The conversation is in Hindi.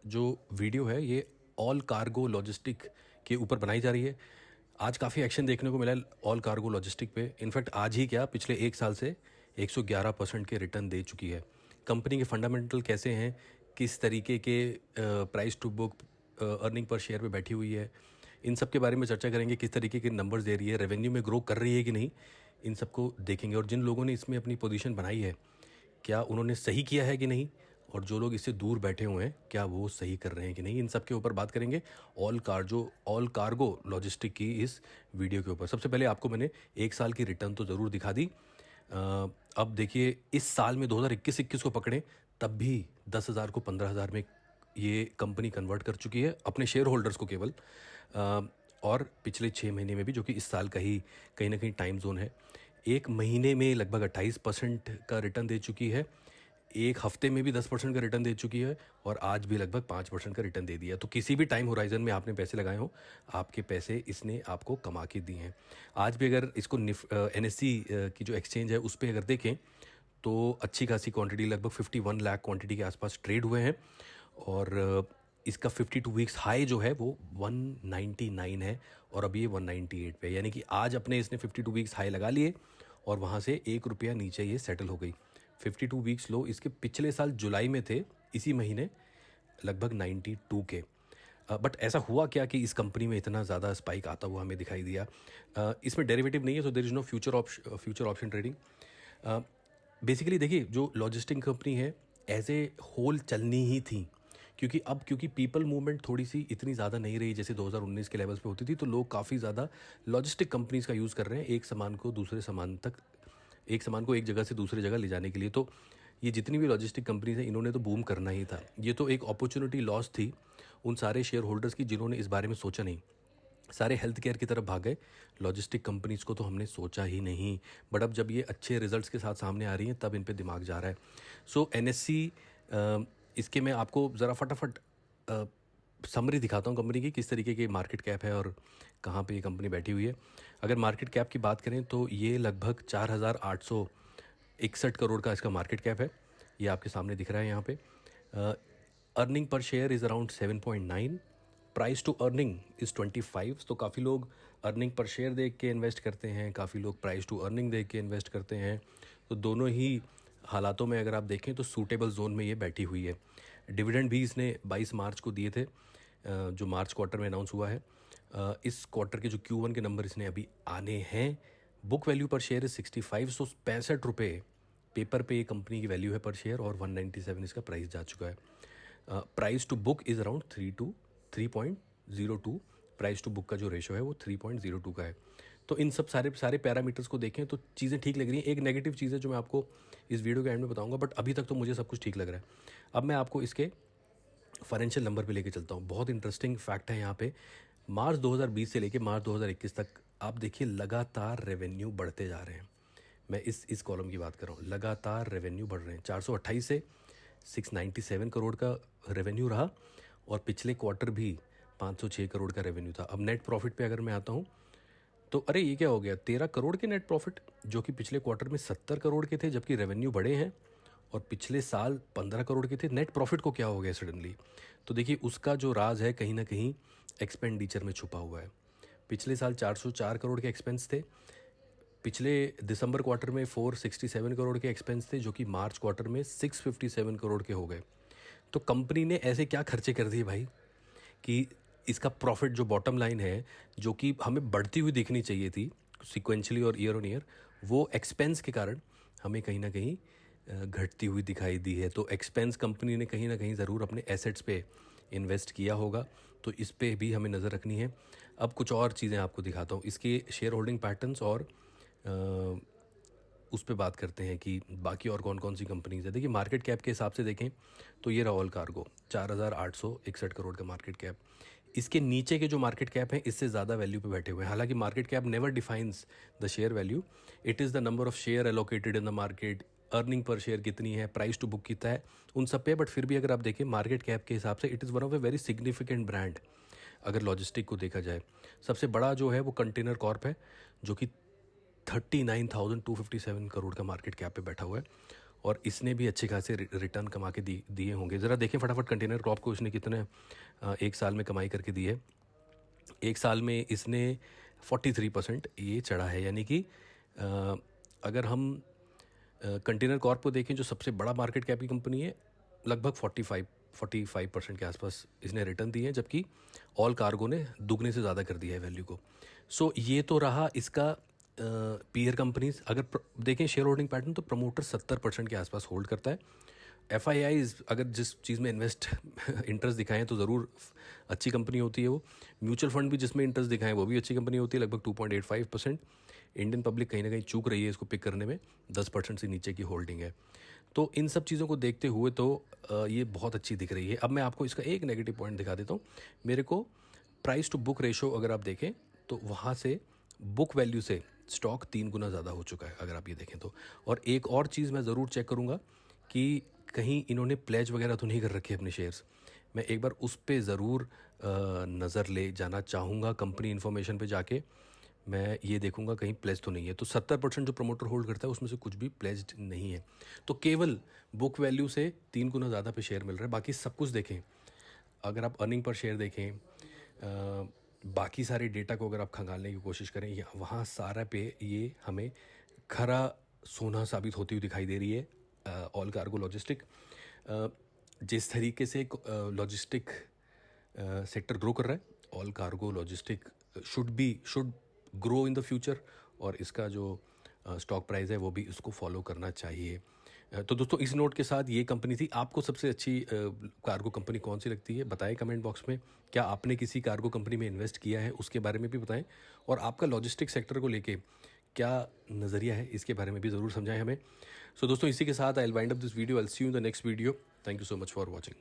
जो वीडियो है ये ऑल कार्गो लॉजिस्टिक के ऊपर बनाई जा रही है। आज काफ़ी एक्शन देखने को मिला है ऑल कार्गो लॉजिस्टिक पे। इनफैक्ट आज ही क्या, पिछले एक साल से 111% के रिटर्न दे चुकी है। कंपनी के फंडामेंटल कैसे हैं, किस तरीके के price to book, earning per share पे बैठी हुई है, इन सब के बारे में चर्चा करेंगे। किस तरीके के नंबर्स दे रही है, रेवेन्यू में ग्रो कर रही है कि नहीं, इन सबको देखेंगे। और जिन लोगों ने इसमें अपनी पोजीशन बनाई है, क्या उन्होंने सही किया है कि नहीं, और जो लोग इससे दूर बैठे हुए हैं क्या वो सही कर रहे हैं कि नहीं, इन सब के ऊपर बात करेंगे ऑल कार्गो लॉजिस्टिक की इस वीडियो के ऊपर। सबसे पहले आपको मैंने एक साल की रिटर्न तो ज़रूर दिखा दी। अब देखिए, इस साल में 2021 को पकड़ें तब भी 10,000 को 15,000 में ये कंपनी कन्वर्ट कर चुकी है अपने शेयर होल्डर्स को केवल। और पिछले 6 महीने में भी, जो कि इस साल का ही कहीं ना कहीं टाइम जोन है, एक महीने में लगभग 28% का रिटर्न दे चुकी है, एक हफ्ते में भी 10% का रिटर्न दे चुकी है, और आज भी लगभग 5% का रिटर्न दे दिया। तो किसी भी टाइम होराइजन में आपने पैसे लगाए हो, आपके पैसे इसने आपको कमा के दिए हैं। आज भी अगर इसको NSE की जो एक्सचेंज है उस पर अगर देखें तो अच्छी खासी क्वांटिटी, लगभग 51 लाख क्वांटिटी के आसपास ट्रेड हुए हैं। और इसका 52 वीक्स हाई जो है वो 199 है, और अभी ये 198 पे, यानी कि आज अपने इसने 52 वीक्स हाई लगा लिए और वहाँ से ₹1 नीचे ये सेटल हो गई। 52 वीक्स लो इसके पिछले साल जुलाई में थे, इसी महीने लगभग 92 के। बट ऐसा हुआ क्या कि इस कंपनी में इतना ज़्यादा स्पाइक आता हुआ हमें दिखाई दिया। इसमें डेरिवेटिव नहीं है, तो there is no future option trading. Basically देखिए, जो लॉजिस्टिक कंपनी है एज ए होल चलनी ही थी, क्योंकि पीपल मूवमेंट थोड़ी सी इतनी ज़्यादा नहीं रही जैसे 2019 के लेवल्स पे होती थी, तो लोग काफ़ी ज़्यादा लॉजिस्टिक कंपनीज का यूज़ कर रहे हैं एक सामान को एक जगह से दूसरी जगह ले जाने के लिए। तो ये जितनी भी लॉजिस्टिक कंपनीज हैं, इन्होंने तो बूम करना ही था। ये तो एक अपॉर्चुनिटी लॉस थी उन सारे शेयर होल्डर्स की जिन्होंने इस बारे में सोचा नहीं। सारे हेल्थ केयर की तरफ भाग गए, लॉजिस्टिक कंपनीज को तो हमने सोचा ही नहीं। बट अब जब ये अच्छे रिजल्ट्स के साथ सामने आ रही हैं, तब इन पे दिमाग जा रहा है। सो NSE, इसके मैं आपको ज़रा फटाफट समरी दिखाता हूँ कंपनी की, किस तरीके की मार्केट कैप है और कहाँ पे ये कंपनी बैठी हुई है। अगर मार्केट कैप की बात करें तो ये लगभग 4,861 करोड़ का इसका मार्केट कैप है। ये आपके सामने दिख रहा है यहाँ पे। Earning per share is around 7.9, price to earning is 25। तो काफ़ी लोग अर्निंग पर शेयर देख के इन्वेस्ट करते हैं, काफ़ी लोग प्राइस टू अर्निंग देख के इन्वेस्ट करते हैं। तो दोनों ही हालातों में अगर आप देखें तो सूटेबल जोन में ये बैठी हुई है। डिविडेंड भी इसने 22 मार्च को दिए थे, जो मार्च क्वार्टर में अनाउंस हुआ है। इस क्वार्टर के जो Q1 के नंबर इसने अभी आने हैं। बुक वैल्यू पर शेयर 65, सो ₹65 पेपर पे ये कंपनी की वैल्यू है पर शेयर, और 197 इसका प्राइस जा चुका है। Price to book is around 3.02। Price to book का जो रेशो है वो 3.02 का है। तो इन सब सारे पैरामीटर्स को देखें तो चीज़ें ठीक लग रही हैं। एक नेगेटिव चीज़ है जो मैं आपको इस वीडियो के एंड में बताऊंगा, बट अभी तक तो मुझे सब कुछ ठीक लग रहा है। अब मैं आपको इसके फाइनेंशियल नंबर पे लेके चलता हूँ। बहुत इंटरेस्टिंग फैक्ट है यहाँ पे। मार्च 2020 से लेके मार्च 2021 तक आप देखिए, लगातार रेवेन्यू बढ़ते जा रहे हैं। मैं इस कॉलम की बात कर रहा हूँ, लगातार रेवेन्यू बढ़ रहे हैं। 428 से 697 करोड़ का रेवेन्यू रहा, और पिछले क्वार्टर भी 506 करोड़ का रेवेन्यू था। अब नेट प्रॉफिट पे अगर मैं आता हूँ तो अरे ये क्या हो गया, 13 करोड़ के नेट प्रॉफिट, जो कि पिछले क्वार्टर में 70 करोड़ के थे, जबकि रेवेन्यू बढ़े हैं, और पिछले साल 15 करोड़ के थे। नेट प्रॉफिट को क्या हो गया सडनली? तो देखिए, उसका जो राज है कहीं ना कहीं एक्सपेंडिचर में छुपा हुआ है। पिछले साल 404 करोड़ के एक्सपेंस थे, पिछले दिसंबर क्वार्टर में 467 करोड़ के एक्सपेंस थे, जो कि मार्च क्वार्टर में 657 करोड़ के हो गए। तो कंपनी ने ऐसे क्या खर्चे कर दिए भाई कि इसका प्रॉफिट, जो बॉटम लाइन है, जो कि हमें बढ़ती हुई दिखनी चाहिए थी सिक्वेंशली और ईयर ऑन ईयर, वो एक्सपेंस के कारण हमें कहीं ना कहीं घटती हुई दिखाई दी है। तो एक्सपेंस कंपनी ने कहीं ना कहीं ज़रूर अपने एसेट्स पे इन्वेस्ट किया होगा, तो इस पे भी हमें नज़र रखनी है। अब कुछ और चीज़ें आपको दिखाता हूँ, इसके शेयर होल्डिंग पैटर्न्स, और उस पे बात करते हैं कि बाकी और कौन कौन सी कंपनीज है। देखिए, मार्केट कैप के हिसाब से देखें तो ये रहा ऑल कार्गो, 4,861 करोड़ का मार्केट कैप। इसके नीचे के जो मार्केट कैप हैं, इससे ज़्यादा वैल्यू पे बैठे हुए हैं। हालांकि market cap never defines the share value, it is the number of share allocated in the market, earning per share कितनी है, प्राइस टू बुक कितना है, उन सब पे। बट फिर भी अगर आप देखें मार्केट कैप के हिसाब से, it is one of a very significant brand अगर लॉजिस्टिक को देखा जाए। सबसे बड़ा जो है वो कंटेनर कॉर्प है, जो कि 39,257 करोड़ का मार्केट कैप पे बैठा हुआ है, और इसने भी अच्छे खासे रिटर्न कमा के दिए होंगे। ज़रा देखें फटाफट कंटेनर क्रॉप को इसने कितने एक साल में कमाई करके दी है। एक साल में इसने 43% ये चढ़ा है, यानी कि अगर हम कंटेनर कॉर्प को देखें जो सबसे बड़ा मार्केट कैप की कंपनी है, लगभग 45% के आसपास इसने रिटर्न दिए हैं, जबकि ऑल कार्गो ने दुगने से ज़्यादा कर दिया है वैल्यू को। सो ये तो रहा इसका पीयर कंपनीज। अगर देखें शेयर होल्डिंग पैटर्न तो प्रमोटर 70% के आसपास होल्ड करता है। FIIs अगर जिस चीज़ में इन्वेस्ट इंटरेस्ट दिखाएं तो ज़रूर अच्छी कंपनी होती है वो। म्यूचुअल फंड भी जिसमें इंटरेस्ट दिखाएं वो भी अच्छी कंपनी होती है, लगभग 2.85%। इंडियन पब्लिक कहीं ना कहीं चूक रही है इसको पिक करने में, 10% से नीचे की होल्डिंग है। तो इन सब चीज़ों को देखते हुए तो ये बहुत अच्छी दिख रही है। अब मैं आपको इसका एक नेगेटिव पॉइंट दिखा देता हूँ। मेरे को प्राइस टू बुक रेशो अगर आप देखें तो वहाँ से बुक वैल्यू से स्टॉक 3 गुना ज़्यादा हो चुका है अगर आप ये देखें तो। और एक और चीज़ मैं ज़रूर चेक करूँगा कि कहीं इन्होंने प्लेज वगैरह तो नहीं कर रखे अपने शेयर्स। मैं एक बार उस पे ज़रूर नज़र ले जाना चाहूँगा। कंपनी इन्फॉर्मेशन पे जाके मैं ये देखूंगा कहीं प्लेज तो नहीं है। तो 70% जो प्रमोटर होल्ड करता है उसमें से कुछ भी प्लेज्ड नहीं है। तो केवल बुक वैल्यू से 3 गुना ज़्यादा पे शेयर मिल रहा है। बाकी सब कुछ देखें, अगर आप अर्निंग पर शेयर देखें, बाकी सारे डेटा को अगर आप खंगालने की कोशिश करें, या वहाँ सारा पे ये हमें खरा सोना साबित होती हुई दिखाई दे रही है ऑल कार्गो लॉजिस्टिक। जिस तरीके से लॉजिस्टिक सेक्टर ग्रो कर रहा है, all cargo logistic should grow in the future, और इसका जो स्टॉक प्राइस है वो भी इसको फॉलो करना चाहिए। तो दोस्तों इस नोट के साथ ये कंपनी थी। आपको सबसे अच्छी कार्गो कंपनी कौन सी लगती है बताएं कमेंट बॉक्स में। क्या आपने किसी कार्गो कंपनी में इन्वेस्ट किया है उसके बारे में भी बताएं, और आपका लॉजिस्टिक सेक्टर को लेके क्या नज़रिया है इसके बारे में भी ज़रूर समझाएं हमें। सो दोस्तों इसी के साथ I will wind up this video. I will see you in the next video. Thank you so much for watching.